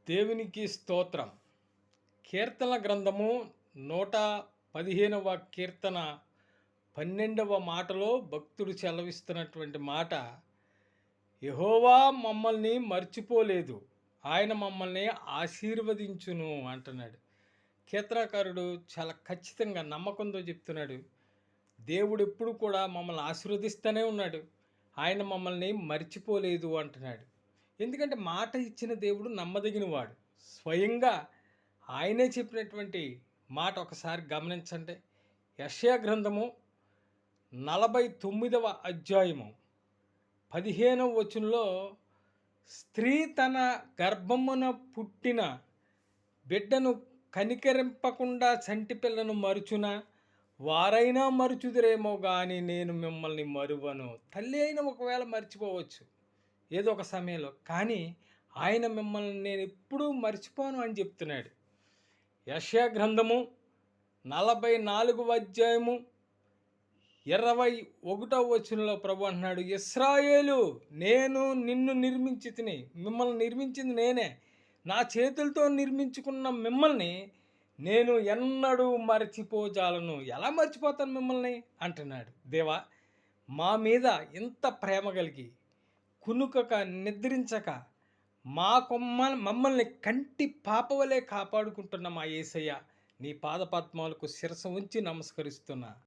దేవునికి స్తోత్రం. కీర్తన గ్రంథము 115వ కీర్తన 12వ మాటలో భక్తుడు సెలవిస్తున్నటువంటి మాట, యెహోవా మమ్మల్ని మర్చిపోలేదు, ఆయన మమ్మల్ని ఆశీర్వదించును అంటున్నాడు. కీర్తనకారుడు చాలా ఖచ్చితంగా నమ్మకంతో చెప్తున్నాడు. దేవుడు ఎప్పుడు కూడా మమ్మల్ని ఆశీర్వదిస్తూనే ఉన్నాడు, ఆయన మమ్మల్ని మర్చిపోలేదు అంటున్నాడు. ఎందుకంటే మాట ఇచ్చిన దేవుడు నమ్మదగినవాడు. స్వయంగా ఆయనే చెప్పినటువంటి మాట ఒకసారి గమనించండి. యెషయా గ్రంథము 49వ అధ్యాయము 15వ వచనంలో, స్త్రీ తన గర్భమున పుట్టిన బిడ్డను కనికరింపకుండా చంటి పిల్లను మరుచున వారైనా మరుచుదురేమో కానీ నేను మిమ్మల్ని మరువను. తల్లి అయినా ఒకవేళ మర్చిపోవచ్చు ఏదో ఒక సమయంలో, కానీ ఆయన మిమ్మల్ని నేను ఎప్పుడూ మర్చిపోను అని చెప్తున్నాడు. యెషయా గ్రంథము 44వ అధ్యాయము 21వ వచనంలో ప్రభు అంటున్నాడు, ఇశ్రాయేలు, నేను నిన్ను నిర్మించి తిని, మిమ్మల్ని నిర్మించింది నేనే, నా చేతులతో నిర్మించుకున్న మిమ్మల్ని నేను ఎన్నడూ మర్చిపోజాలను. ఎలా మర్చిపోతాను మిమ్మల్ని అంటున్నాడు. దేవా, మా మీద ఇంత ప్రేమ కలిగి కునుకక నిద్రించక మమ్మల్ని కంటి పాపవలే కాపాడుకుంటున్న మా యేసయ్య, నీ పాదపద్మాలకు శిరస్సు ఉంచి నమస్కరిస్తున్నా.